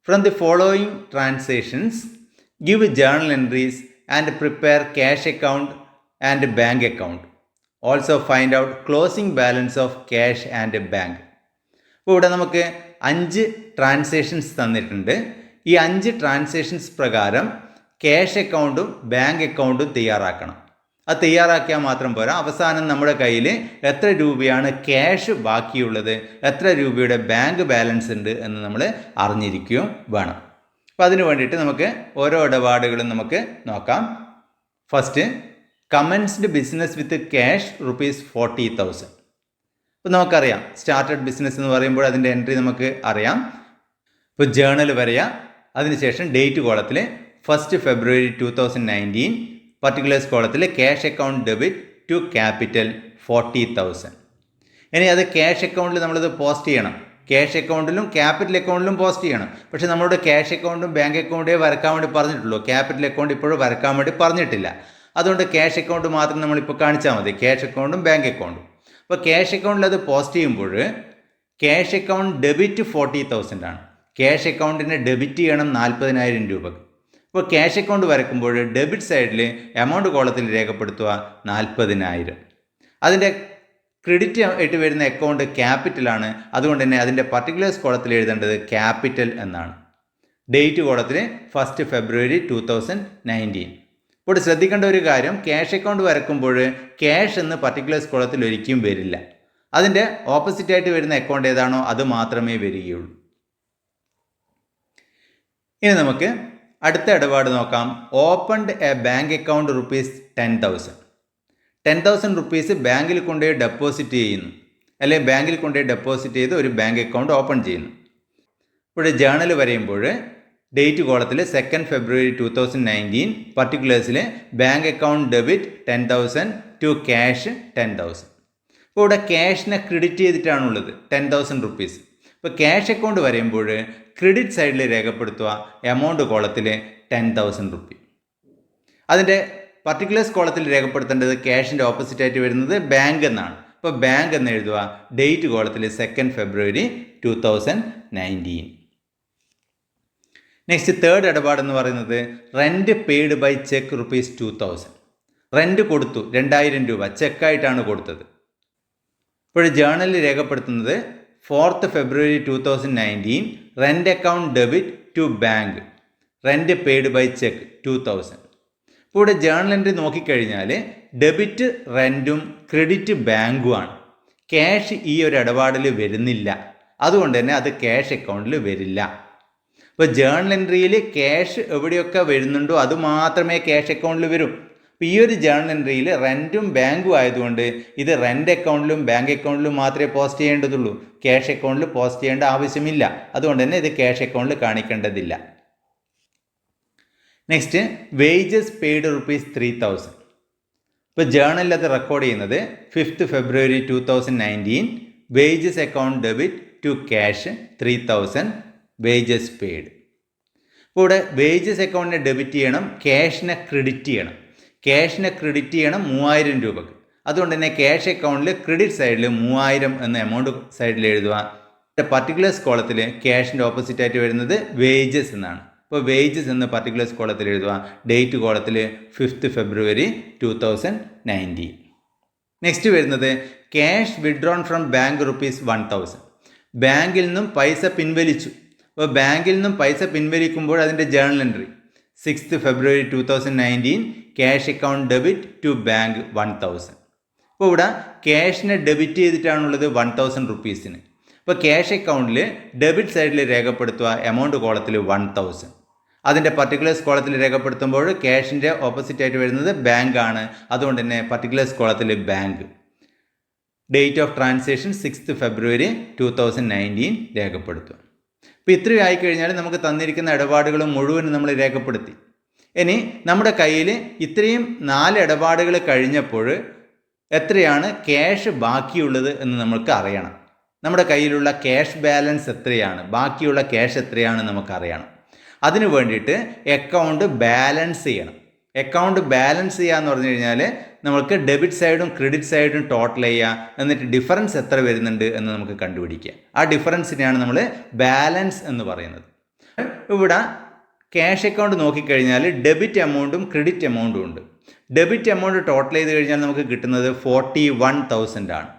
From the following transactions give journal entries and prepare cash account and bank account. Also find out closing balance of cash and bank. അപ്പോൾ ഇവിടെ നമുക്ക് 5 ട്രാൻസാക്ഷൻസ് തന്നിട്ടുണ്ട്. ഈ 5 ട്രാൻസാക്ഷൻസ് പ്രകാരം ക്യാഷ് അക്കൗണ്ടും ബാങ്ക് അക്കൗണ്ടും തയ്യാറാക്കണം. അത് തയ്യാറാക്കിയാൽ മാത്രം പോരാ, അവസാനം നമ്മുടെ കയ്യിൽ എത്ര രൂപയാണ് ക്യാഷ് ബാക്കിയുള്ളത്, എത്ര രൂപയുടെ ബാങ്ക് ബാലൻസ് ഉണ്ട് എന്ന് നമ്മൾ അറിഞ്ഞിരിക്കുകയും വേണം. അപ്പോൾ അതിന് വേണ്ടിയിട്ട് നമുക്ക് ഓരോ ഇടപാടുകളും നമുക്ക് നോക്കാം. First, commenced business with cash ₹40,000. അപ്പോൾ നമുക്കറിയാം സ്റ്റാർട്ടഡ് ബിസിനസ് എന്ന് പറയുമ്പോൾ അതിൻ്റെ എൻട്രി നമുക്ക് അറിയാം. ഇപ്പോൾ ജേണൽ വരെയാ. അതിനുശേഷം ഡേറ്റ് കോളത്തിൽ 1 ഫെബ്രുവരി 2019, പർട്ടിക്കുലേഴ്സ് കോളത്തിൽ cash account debit to capital 40,000. ഇനി അത് ക്യാഷ് അക്കൗണ്ടിൽ നമ്മളിത് പോസ്റ്റ് ചെയ്യണം. ക്യാഷ് അക്കൗണ്ടിലും ക്യാപിറ്റൽ അക്കൗണ്ടിലും പോസ്റ്റ് ചെയ്യണം. പക്ഷേ നമ്മളോട് ക്യാഷ് അക്കൗണ്ടും ബാങ്ക് അക്കൗണ്ടേ വരക്കാൻ വേണ്ടി പറഞ്ഞിട്ടുള്ളൂ. ക്യാപിറ്റൽ അക്കൗണ്ട് ഇപ്പോഴും വരക്കാൻ വേണ്ടി പറഞ്ഞിട്ടില്ല. അതുകൊണ്ട് ക്യാഷ് അക്കൗണ്ട് മാത്രം നമ്മളിപ്പോൾ കാണിച്ചാൽ മതി, ക്യാഷ് അക്കൗണ്ടും ബാങ്ക് അക്കൗണ്ടും. അപ്പോൾ ക്യാഷ് അക്കൗണ്ടിൽ അത് പോസ്റ്റ് ചെയ്യുമ്പോൾ ക്യാഷ് അക്കൗണ്ട് ഡെബിറ്റ് 40,000 ആണ്. ക്യാഷ് അക്കൗണ്ടിനെ ഡെബിറ്റ് ചെയ്യണം 40,000 രൂപക്ക്. ഇപ്പോൾ ക്യാഷ് അക്കൗണ്ട് വരക്കുമ്പോൾ ഡെബിറ്റ് സൈഡിൽ എമൗണ്ട് കോളത്തിൽ രേഖപ്പെടുത്തുക 40,000. അതിൻ്റെ ക്രെഡിറ്റ് ആയിട്ട് വരുന്ന അക്കൗണ്ട് ക്യാപിറ്റലാണ്. അതുകൊണ്ട് തന്നെ അതിൻ്റെ പർട്ടിക്കുലേഴ്സ് കോളത്തിൽ എഴുതേണ്ടത് ക്യാപിറ്റൽ എന്നാണ്. ഡേറ്റ് കോളത്തിൽ 1 ഫെബ്രുവരി 2019. ഇപ്പോൾ ശ്രദ്ധിക്കേണ്ട ഒരു കാര്യം, ക്യാഷ് അക്കൗണ്ട് വരക്കുമ്പോൾ ക്യാഷ് എന്ന് പർട്ടിക്കുലേഴ്സ് കോളത്തിൽ ഒരിക്കലും വരില്ല. അതിൻ്റെ ഓപ്പോസിറ്റായിട്ട് വരുന്ന അക്കൗണ്ട് ഏതാണോ അത് മാത്രമേ വരികയുള്ളൂ. ഇനി നമുക്ക് അടുത്ത ഇടപാട് നോക്കാം. Opened A bank account ₹10,000. 10,000 rupees ബാങ്കിൽ കൊണ്ടുപോയി ഡെപ്പോസിറ്റ് ചെയ്യുന്നു, അല്ലെങ്കിൽ ബാങ്കിൽ കൊണ്ടുപോയി ഡെപ്പോസിറ്റ് ചെയ്ത് ഒരു ബാങ്ക് അക്കൗണ്ട് ഓപ്പൺ ചെയ്യുന്നു. ഇവിടെ ജേണൽ വരയുമ്പോൾ ഡേറ്റ് കോളത്തിൽ 2 ഫെബ്രുവരി 2019, പർട്ടിക്കുലേഴ്സിൽ bank account debit 10,000 to cash 10,000. ഇപ്പോൾ ഇവിടെ ക്യാഷിനെ ക്രെഡിറ്റ് ചെയ്തിട്ടാണുള്ളത് 10,000 റുപ്പീസ്. ഇപ്പോൾ ക്യാഷ് അക്കൗണ്ട് വരയുമ്പോൾ ക്രെഡിറ്റ് സൈഡിൽ രേഖപ്പെടുത്തുക എമൗണ്ട് കോളത്തിൽ 10,000 റുപ്പി. അതിൻ്റെ പർട്ടിക്കുലേഴ്സ് കോളത്തിൽ രേഖപ്പെടുത്തേണ്ടത് ക്യാഷിൻ്റെ ഓപ്പോസിറ്റായിട്ട് വരുന്നത് ബാങ്ക് എന്നാണ്. ഇപ്പോൾ ബാങ്ക് എന്ന് എഴുതുക. ഡേറ്റ് കോളത്തിൽ 2 ഫെബ്രുവരി 2019. നെക്സ്റ്റ് തേർഡ് ഇടപാടെന്ന് പറയുന്നത് rent paid by cheque ₹2,000. Rent കൊടുത്തു 2,000 രൂപ ചെക്കായിട്ടാണ് കൊടുത്തത്. ഇപ്പോൾ ജേണലിൽ രേഖപ്പെടുത്തുന്നത് 4 ഫെബ്രുവരി 2019, rent account debit to bank, rent paid by cheque 2,000. ഇപ്പോൾ ഇവിടെ ജേണൽ എൻട്രി നോക്കിക്കഴിഞ്ഞാൽ ഡെബിറ്റ് റെൻറ്റും ക്രെഡിറ്റ് ബാങ്കുമാണ്. ക്യാഷ് ഈ ഒരു ഇടപാടിൽ വരുന്നില്ല. അതുകൊണ്ട് തന്നെ അത് ക്യാഷ് അക്കൗണ്ടിൽ വരില്ല. ഇപ്പോൾ ജേണൽ എൻട്രിയിൽ ക്യാഷ് എവിടെയൊക്കെ വരുന്നുണ്ടോ അത് മാത്രമേ ക്യാഷ് അക്കൗണ്ടിൽ വരും. അപ്പോൾ ഈ ഒരു ജേണൽ എൻട്രിയിൽ റെൻറ്റും ബാങ്കും ആയതുകൊണ്ട് ഇത് റെൻ്റ് അക്കൗണ്ടിലും ബാങ്ക് അക്കൗണ്ടിലും മാത്രമേ പോസ്റ്റ് ചെയ്യേണ്ടതുള്ളൂ. ക്യാഷ് അക്കൗണ്ടിൽ പോസ്റ്റ് ചെയ്യേണ്ട ആവശ്യമില്ല. അതുകൊണ്ട് തന്നെ ഇത് ക്യാഷ് അക്കൗണ്ടിൽ കാണിക്കേണ്ടതില്ല. Next, wages paid ₹3,000. ഇപ്പോൾ ജേണലിൽ അത് റെക്കോർഡ് ചെയ്യുന്നത് 5th February 2019 wages account debit to cash 3,000 wages paid. ഇപ്പോൾ ഇവിടെ വേജസ് അക്കൗണ്ടിനെ ഡെബിറ്റ് ചെയ്യണം, ക്യാഷിനെ ക്രെഡിറ്റ് ചെയ്യണം. ക്യാഷിനെ ക്രെഡിറ്റ് ചെയ്യണം 3,000 രൂപക്ക്. അതുകൊണ്ട് തന്നെ ക്യാഷ് അക്കൗണ്ടിൽ ക്രെഡിറ്റ് സൈഡിൽ 3,000 എന്ന എമൗണ്ട് സൈഡിൽ എഴുതുക. പർട്ടിക്കുലേഴ്സ് കോളത്തിൽ ക്യാഷിൻ്റെ ഓപ്പോസിറ്റ് ആയിട്ട് വരുന്നത് വേജസ് എന്നാണ്. ഇപ്പോൾ വേജസ് എന്ന് പർട്ടിക്കുലേഴ്സ് കോളത്തിൽ എഴുതുക. ഡേറ്റ് കോളത്തിൽ 5th February 2019. നെക്സ്റ്റ് വരുന്നത് ക്യാഷ് വിഡ്രോൺ ഫ്രം ബാങ്ക് ₹1,000. ബാങ്കിൽ നിന്നും പൈസ പിൻവലിച്ചു. അപ്പോൾ ബാങ്കിൽ നിന്നും പൈസ പിൻവലിക്കുമ്പോൾ അതിൻ്റെ journal entry 6th February 2019 cash account debit to bank 1,000. അപ്പോൾ ഇവിടെ ക്യാഷിനെ ഡെബിറ്റ് ചെയ്തിട്ടാണുള്ളത് 1,000 റുപ്പീസിന്. അപ്പോൾ ക്യാഷ് അക്കൗണ്ടിൽ ഡെബിറ്റ് സൈഡിൽ രേഖപ്പെടുത്തുക എമൗണ്ട് കോളത്തിൽ 1,000. അതിൻ്റെ പർട്ടിക്കുലേഴ്സ് കോളത്തിൽ രേഖപ്പെടുത്തുമ്പോൾ ക്യാഷിൻ്റെ ഓപ്പോസിറ്റ് ആയിട്ട് വരുന്നത് ബാങ്ക് ആണ്. അതുകൊണ്ട് തന്നെ പർട്ടിക്കുലേഴ്സ് കോളത്തിൽ bank. Date of transaction 6th February 2019 രേഖപ്പെടുത്തുക. അപ്പോൾ ഇത്രയും ആയിക്കഴിഞ്ഞാൽ നമുക്ക് തന്നിരിക്കുന്ന ഇടപാടുകൾ മുഴുവനും നമ്മൾ രേഖപ്പെടുത്തി. ഇനി നമ്മുടെ കയ്യിൽ ഇത്രയും 4 ഇടപാടുകൾ കഴിഞ്ഞപ്പോൾ എത്രയാണ് ക്യാഷ് ബാക്കിയുള്ളത് എന്ന് നമുക്ക് അറിയണം. നമ്മുടെ കയ്യിലുള്ള ക്യാഷ് ബാലൻസ് എത്രയാണ്, ബാക്കിയുള്ള ക്യാഷ് എത്രയാണ് നമുക്കറിയണം. അതിന് വേണ്ടിയിട്ട് അക്കൗണ്ട് ബാലൻസ് ചെയ്യണം. അക്കൗണ്ട് ബാലൻസ് ചെയ്യുക എന്ന് പറഞ്ഞു കഴിഞ്ഞാൽ നമുക്ക് ഡെബിറ്റ് സൈഡും ക്രെഡിറ്റ് സൈഡും ടോട്ടൽ ചെയ്യുക, എന്നിട്ട് ഡിഫറൻസ് എത്ര വരുന്നുണ്ട് എന്ന് നമുക്ക് കണ്ടുപിടിക്കുക. ആ ഡിഫറൻസിനെയാണ് നമ്മൾ ബാലൻസ് എന്ന് പറയുന്നത്. ഇവിടെ ക്യാഷ് അക്കൗണ്ട് നോക്കിക്കഴിഞ്ഞാൽ ഡെബിറ്റ് എമൗണ്ടും ക്രെഡിറ്റ് എമൗണ്ടും ഉണ്ട്. ഡെബിറ്റ് എമൗണ്ട് ടോട്ടൽ ചെയ്ത് കഴിഞ്ഞാൽ നമുക്ക് കിട്ടുന്നത് 41,000 ആണ്.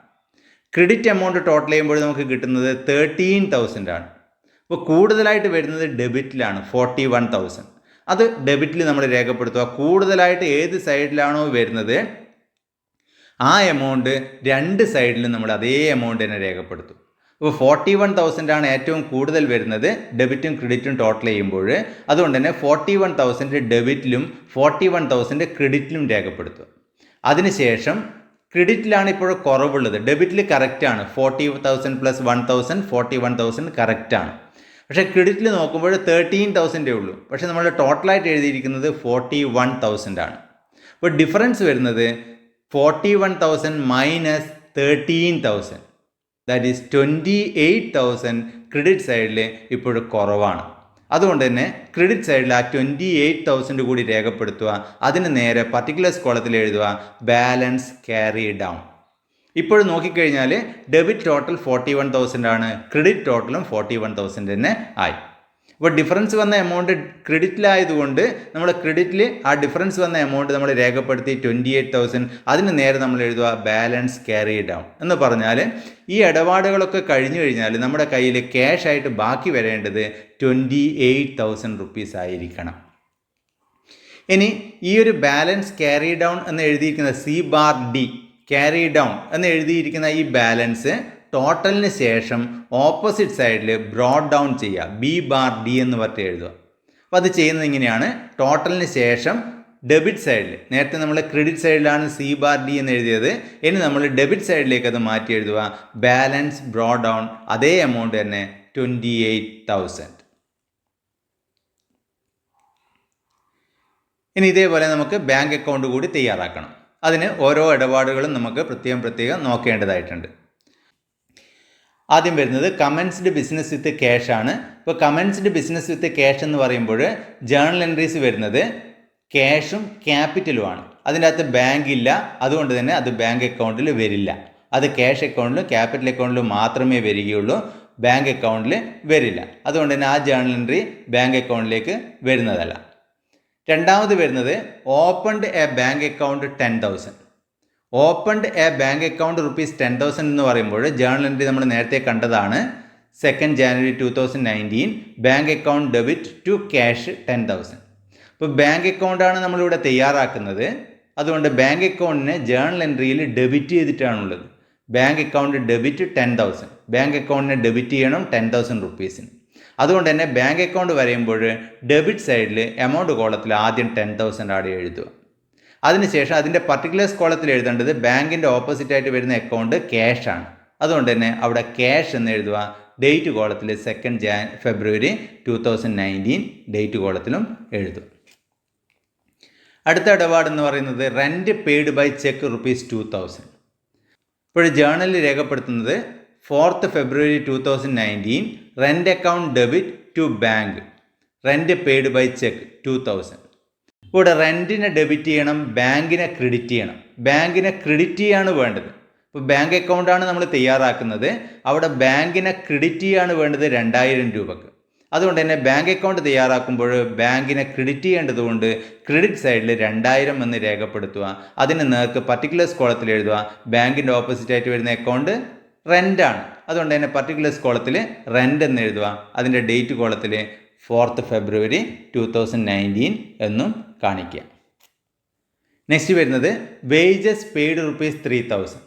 ക്രെഡിറ്റ് എമൗണ്ട് ടോട്ടൽ ചെയ്യുമ്പോൾ നമുക്ക് കിട്ടുന്നത് 13,000 ആണ്. അപ്പോൾ കൂടുതലായിട്ട് വരുന്നത് ഡെബിറ്റിലാണ് 41,000. അത് ഡെബിറ്റിൽ നമ്മൾ രേഖപ്പെടുത്തുക. കൂടുതലായിട്ട് ഏത് സൈഡിലാണോ വരുന്നത് ആ എമൗണ്ട് 2 സൈഡിലും നമ്മൾ അതേ എമൗണ്ട് തന്നെ രേഖപ്പെടുത്തും. അപ്പോൾ 41,000 ആണ് ഏറ്റവും കൂടുതൽ വരുന്നത് ഡെബിറ്റും ക്രെഡിറ്റും ടോട്ടൽ ചെയ്യുമ്പോൾ. അതുകൊണ്ട് തന്നെ 41,000 ഡെബിറ്റിലും 41,000 ക്രെഡിറ്റിലും രേഖപ്പെടുത്തുക. അതിനുശേഷം ക്രെഡിറ്റിലാണ് ഇപ്പോൾ കുറവുള്ളത്. ഡെബിറ്റിൽ കറക്റ്റാണ് 40,000 + 1,000 41,000 കറക്റ്റാണ്. പക്ഷേ ക്രെഡിറ്റിൽ നോക്കുമ്പോൾ 13,000 ഉള്ളൂ. പക്ഷേ നമ്മൾ ടോട്ടലായിട്ട് എഴുതിയിരിക്കുന്നത് 41,000 ആണ്. അപ്പോൾ ഡിഫറൻസ് വരുന്നത് 41,000 മൈനസ് 13,000, ദാറ്റ് ഈസ് 28,000 ക്രെഡിറ്റ് സൈഡിൽ ഇപ്പോഴും കുറവാണ്. അതുകൊണ്ട് തന്നെ ക്രെഡിറ്റ് സൈഡിൽ ആ 28,000 കൂടി രേഖപ്പെടുത്തുക. അതിന് നേരെ പർട്ടിക്കുലേഴ്സ് കോളത്തിൽ എഴുതുക ബാലൻസ് ക്യാരി ഡൗൺ. ഇപ്പോൾ നോക്കിക്കഴിഞ്ഞാൽ ഡെബിറ്റ് ടോട്ടൽ 41,000 ആണ്, ക്രെഡിറ്റ് ടോട്ടലും 41,000 തന്നെ ആയി. അപ്പോൾ ഡിഫറൻസ് വന്ന എമൗണ്ട് ക്രെഡിറ്റിലായതുകൊണ്ട് നമ്മൾ ക്രെഡിറ്റിൽ ആ ഡിഫറൻസ് വന്ന എമൗണ്ട് നമ്മൾ രേഖപ്പെടുത്തി 28,000. അതിന് നേരെ നമ്മൾ എഴുതുക ബാലൻസ് ക്യാരി ഡൗൺ എന്ന് പറഞ്ഞാൽ ഈ ഇടപാടുകളൊക്കെ കഴിഞ്ഞു കഴിഞ്ഞാൽ നമ്മുടെ കയ്യിൽ ക്യാഷ് ആയിട്ട് ബാക്കി വരേണ്ടത് 28,000 റുപ്പീസ് ആയിരിക്കണം. ഇനി ഈ ഒരു ബാലൻസ് ക്യാരി ഡൗൺ എന്ന് എഴുതിയിരിക്കുന്ന C/D ക്യാരി ഡൗൺ എന്ന് എഴുതിയിരിക്കുന്ന ഈ ബാലൻസ് ടോട്ടലിന് ശേഷം ഓപ്പോസിറ്റ് സൈഡിൽ ബ്രോഡ് ഡൗൺ ചെയ്യുക, B/D എന്ന് പറഞ്ഞിട്ട് എഴുതുക. അപ്പോൾ അത് ചെയ്യുന്നത് ഇങ്ങനെയാണ്. ടോട്ടലിന് ശേഷം ഡെബിറ്റ് സൈഡിൽ, നേരത്തെ നമ്മൾ ക്രെഡിറ്റ് സൈഡിലാണ് C/D എന്ന് എഴുതിയത്, ഇനി നമ്മൾ ഡെബിറ്റ് സൈഡിലേക്ക് അത് മാറ്റി എഴുതുക ബാലൻസ് ബ്രോഡ് ഡൗൺ, അതേ എമൗണ്ട് തന്നെ 28,000. ഇനി ഇതേപോലെ നമുക്ക് ബാങ്ക് അക്കൗണ്ട് കൂടി തയ്യാറാക്കണം. അതിന് ഓരോ ഇടപാടുകളും നമുക്ക് പ്രത്യേകം നോക്കേണ്ടതായിട്ടുണ്ട്. ആദ്യം വരുന്നത് കമൻസ്ഡ് ബിസിനസ് വിത്ത് ക്യാഷ് ആണ്. ഇപ്പോൾ കമൻസ്ഡ് ബിസിനസ് വിത്ത് ക്യാഷ് എന്ന് പറയുമ്പോൾ ജേണൽ എൻട്രീസ് വരുന്നത് ക്യാഷും ക്യാപിറ്റലുമാണ്. അതിൻ്റെ അകത്ത് ബാങ്ക് ഇല്ല, അതുകൊണ്ട് തന്നെ അത് ബാങ്ക് അക്കൗണ്ടിൽ വരില്ല. അത് ക്യാഷ് അക്കൗണ്ടിലും ക്യാപിറ്റൽ അക്കൗണ്ടിലും മാത്രമേ വരികയുള്ളൂ, ബാങ്ക് അക്കൗണ്ടിൽ വരില്ല. അതുകൊണ്ട് തന്നെ ആ ജേണൽ എൻട്രി ബാങ്ക് അക്കൗണ്ടിലേക്ക് വരുന്നതല്ല. രണ്ടാമത് വരുന്നത് opened A bank account 10,000. Opened A bank account ₹10,000 എന്ന് പറയുമ്പോൾ ജേണൽ എൻട്രി നമ്മൾ നേരത്തെ കണ്ടതാണ്. 2nd January 2019 bank account debit to cash 10,000. ഇപ്പോൾ ബാങ്ക് അക്കൗണ്ടാണ് നമ്മളിവിടെ തയ്യാറാക്കുന്നത്. അതുകൊണ്ട് ബാങ്ക് അക്കൗണ്ടിനെ ജേണൽ എൻട്രിയിൽ ഡെബിറ്റ് ചെയ്തിട്ടാണുള്ളത്. Bank account debit 10,000. ബാങ്ക് അക്കൗണ്ടിനെ ഡെബിറ്റ് ചെയ്യണം 10,000 റുപ്പീസിന്. അതുകൊണ്ട് തന്നെ ബാങ്ക് അക്കൗണ്ട് വരയുമ്പോൾ ഡെബിറ്റ് സൈഡിൽ എമൗണ്ട് കോളത്തിൽ ആദ്യം 10,000 ആടെ എഴുതുക. അതിനുശേഷം അതിൻ്റെ പർട്ടിക്കുലേഴ്സ് കോളത്തിൽ എഴുതേണ്ടത് ബാങ്കിൻ്റെ ഓപ്പോസിറ്റായിട്ട് വരുന്ന അക്കൗണ്ട് ക്യാഷാണ്. അതുകൊണ്ട് തന്നെ അവിടെ ക്യാഷ് എന്ന് എഴുതുക. ഡേറ്റ് കോളത്തിൽ 2 ഫെബ്രുവരി 2019 ഡേറ്റ് കോളത്തിലും എഴുതും. അടുത്ത ഇടപാടെന്ന് പറയുന്നത് റെൻറ്റ് പെയ്ഡ് ബൈ ചെക്ക് ₹2000. ഇപ്പോൾ ജേണലിൽ രേഖപ്പെടുത്തുന്നത് 4 ഫെബ്രുവരി 2019 rent account debit to bank rent paid by cheque 2000. ഇവിടെ റെൻറ്റിനെ ഡെബിറ്റ് ചെയ്യണം, ബാങ്കിനെ ക്രെഡിറ്റ് ചെയ്യണം. ബാങ്കിനെ ക്രെഡിറ്റ് ചെയ്യാണ് വേണ്ടത്. ഇപ്പോൾ ബാങ്ക് അക്കൗണ്ടാണ് നമ്മൾ തയ്യാറാക്കുന്നത്, അവിടെ ബാങ്കിനെ ക്രെഡിറ്റ് ചെയ്യാണ് വേണ്ടത് 2000 രൂപക്ക്. അതുകൊണ്ട് തന്നെ ബാങ്ക് അക്കൗണ്ട് തയ്യാറാക്കുമ്പോൾ ബാങ്കിനെ ക്രെഡിറ്റ് ചെയ്യേണ്ടതുകൊണ്ട് ക്രെഡിറ്റ് സൈഡിൽ 2000 എന്ന് രേഖപ്പെടുത്തുക. അതിന് നേർക്ക് പർട്ടിക്കുലേഴ്സ് കോളത്തിൽ എഴുതുക. ബാങ്കിൻ്റെ ഓപ്പോസിറ്റായിട്ട് വരുന്ന അക്കൗണ്ട് റെൻ്റാണ്. അതുകൊണ്ട് തന്നെ പർട്ടിക്കുലേഴ്സ് കോളത്തിൽ റെൻ്റ് എന്ന് എഴുതുക. അതിൻ്റെ ഡേറ്റ് കോളത്തിൽ 4 ഫെബ്രുവരി 2019 എന്നും കാണിക്കുക. നെക്സ്റ്റ് വരുന്നത് വേജസ് പെയ്ഡ് ₹3000.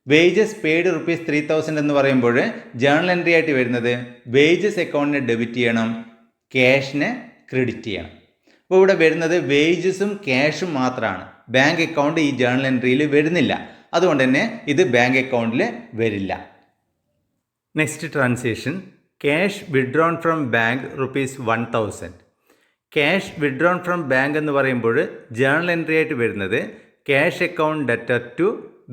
വേജസ് പെയ്ഡ് ₹3000 എന്ന് പറയുമ്പോൾ ജേണൽ എൻട്രി ആയിട്ട് വരുന്നത് വേജസ് അക്കൗണ്ടിനെ ഡെബിറ്റ് ചെയ്യണം, ക്യാഷിനെ ക്രെഡിറ്റ് ചെയ്യണം. അപ്പോൾ ഇവിടെ വരുന്നത് വേജസും ക്യാഷും മാത്രമാണ്. ബാങ്ക് അക്കൗണ്ട് ഈ ജേണൽ എൻട്രിയിൽ വരുന്നില്ല. അതുകൊണ്ട് തന്നെ ഇത് ബാങ്ക് അക്കൗണ്ടിൽ വരില്ല. Next transaction cash withdrawn from bank ₹1000. Cash withdrawn from bank എന്ന് പറയുമ്പോൾ ജേണൽ എൻട്രി ആയിട്ട് വരുന്നത് cash account debtor to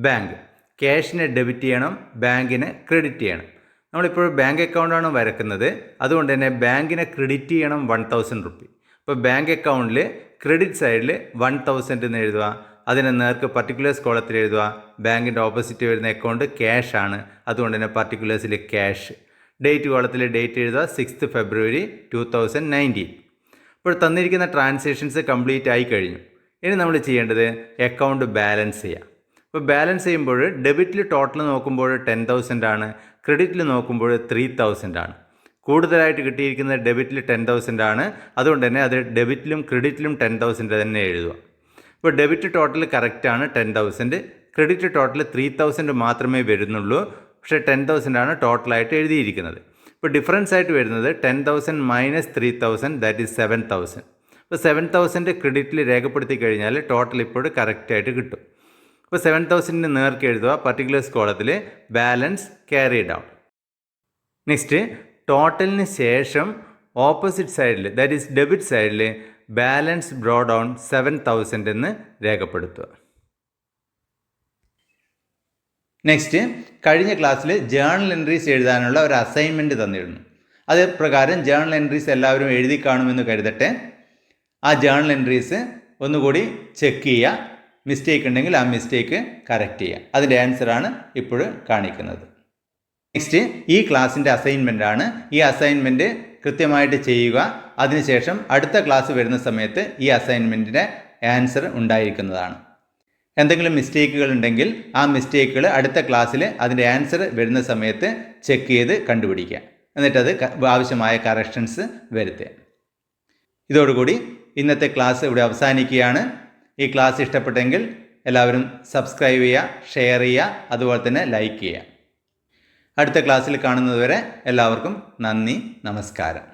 bank. ക്യാഷിനെ ഡെബിറ്റ് ചെയ്യണം, ബാങ്കിനെ ക്രെഡിറ്റ് ചെയ്യണം. നമ്മളിപ്പോൾ ബാങ്ക് അക്കൗണ്ടാണ് വരക്കുന്നത്. അതുകൊണ്ട് തന്നെ ബാങ്കിനെ ക്രെഡിറ്റ് ചെയ്യണം 1000 റുപ്പി. അപ്പോൾ ബാങ്ക് അക്കൗണ്ടിൽ ക്രെഡിറ്റ് സൈഡിൽ 1000 എന്ന് എഴുതുക. അതിന് നേർക്ക് പർട്ടിക്കുലേഴ്സ് കോളത്തിൽ എഴുതുക. ബാങ്കിൻ്റെ ഓപ്പോസിറ്റ് വരുന്ന അക്കൗണ്ട് ക്യാഷ് ആണ്. അതുകൊണ്ട് തന്നെ പർട്ടിക്കുലേഴ്സിൽ ക്യാഷ്. ഡേറ്റ് കോളത്തിൽ ഡേറ്റ് എഴുതുക 6 ഫെബ്രുവരി 2019. ഇപ്പോൾ തന്നിരിക്കുന്ന ട്രാൻസാക്ഷൻസ് കംപ്ലീറ്റ് ആയി കഴിഞ്ഞു. ഇനി നമ്മൾ ചെയ്യേണ്ടത് അക്കൗണ്ട് ബാലൻസ് ചെയ്യുക. അപ്പോൾ ബാലൻസ് ചെയ്യുമ്പോൾ ഡെബിറ്റിൽ ടോട്ടൽ നോക്കുമ്പോൾ 10,000 ആണ്, ക്രെഡിറ്റിൽ നോക്കുമ്പോൾ 3,000 ആണ്. കൂടുതലായിട്ട് കിട്ടിയിരിക്കുന്നത് ഡെബിറ്റിൽ 10,000 ആണ്. അതുകൊണ്ട് തന്നെ അത് ഡെബിറ്റിലും ക്രെഡിറ്റിലും 10,000 തന്നെ എഴുതുക. ഇപ്പോൾ ഡെബിറ്റ് ടോട്ടൽ കറക്റ്റാണ് 10,000, ക്രെഡിറ്റ് ടോട്ടൽ 3,000 മാത്രമേ വരുന്നുള്ളൂ. പക്ഷേ 10,000 ആണ് ടോട്ടലായിട്ട് എഴുതിയിരിക്കുന്നത്. ഇപ്പോൾ ഡിഫറൻസ് ആയിട്ട് വരുന്നത് 10,000 മൈനസ് 3,000 ദാറ്റ് ഈസ് 7,000. ഇപ്പോൾ 7,000 ക്രെഡിറ്റിൽ രേഖപ്പെടുത്തി കഴിഞ്ഞാൽ ടോട്ടൽ ഇപ്പോൾ കറക്റ്റായിട്ട് കിട്ടും. ഇപ്പോൾ 7,000 നേർക്ക് എഴുതുക. പർട്ടിക്കുലേഴ്സ് കോളത്തിൽ ബാലൻസ് ക്യാരിഡ് ഔട്ട്. നെക്സ്റ്റ് ടോട്ടലിന് ശേഷം ഓപ്പോസിറ്റ് സൈഡിൽ ദാറ്റ് ഈസ് ഡെബിറ്റ് സൈഡിൽ ബാലൻസ് ബ്രോ ഡൗൺ 7,000 എന്ന് രേഖപ്പെടുത്തുക. നെക്സ്റ്റ് കഴിഞ്ഞ ക്ലാസ്സിൽ ജേണൽ എൻട്രീസ് എഴുതാനുള്ള ഒരു അസൈൻമെൻറ്റ് തന്നിരുന്നു. അത് പ്രകാരം ജേണൽ എൻട്രീസ് എല്ലാവരും എഴുതി കാണുമെന്ന് കരുതട്ടെ. ആ ജേണൽ എൻട്രീസ് ഒന്നുകൂടി ചെക്ക് ചെയ്യുക. മിസ്റ്റേക്ക് ഉണ്ടെങ്കിൽ ആ മിസ്റ്റേക്ക് കറക്റ്റ് ചെയ്യുക. അതിൻ്റെ ആൻസറാണ് ഇപ്പോൾ കാണിക്കുന്നത്. നെക്സ്റ്റ് ഈ ക്ലാസ്സിൻ്റെ അസൈൻമെൻ്റ് ആണ്. ഈ അസൈൻമെൻറ്റ് കൃത്യമായിട്ട് ചെയ്യുക. അതിനുശേഷം അടുത്ത ക്ലാസ് വരുന്ന സമയത്ത് ഈ അസൈൻമെൻറ്റിൻ്റെ ആൻസർ ഉണ്ടായിരിക്കുന്നതാണ്. എന്തെങ്കിലും മിസ്റ്റേക്കുകൾ ഉണ്ടെങ്കിൽ ആ മിസ്റ്റേക്കുകൾ അടുത്ത ക്ലാസ്സിൽ അതിൻ്റെ ആൻസർ വരുന്ന സമയത്ത് ചെക്ക് ചെയ്ത് കണ്ടുപിടിക്കുക. എന്നിട്ടത് ആവശ്യമായ കറക്ഷൻസ് വരുത്തുക. ഇതോടുകൂടി ഇന്നത്തെ ക്ലാസ് ഇവിടെ അവസാനിക്കുകയാണ്. ഈ ക്ലാസ് ഇഷ്ടപ്പെട്ടെങ്കിൽ എല്ലാവരും സബ്സ്ക്രൈബ് ചെയ്യുക, ഷെയർ ചെയ്യുക, അതുപോലെ തന്നെ ലൈക്ക് ചെയ്യുക. അടുത്ത ക്ലാസ്സിൽ കാണുന്നതുവരെ എല്ലാവർക്കും നന്ദി, നമസ്കാരം.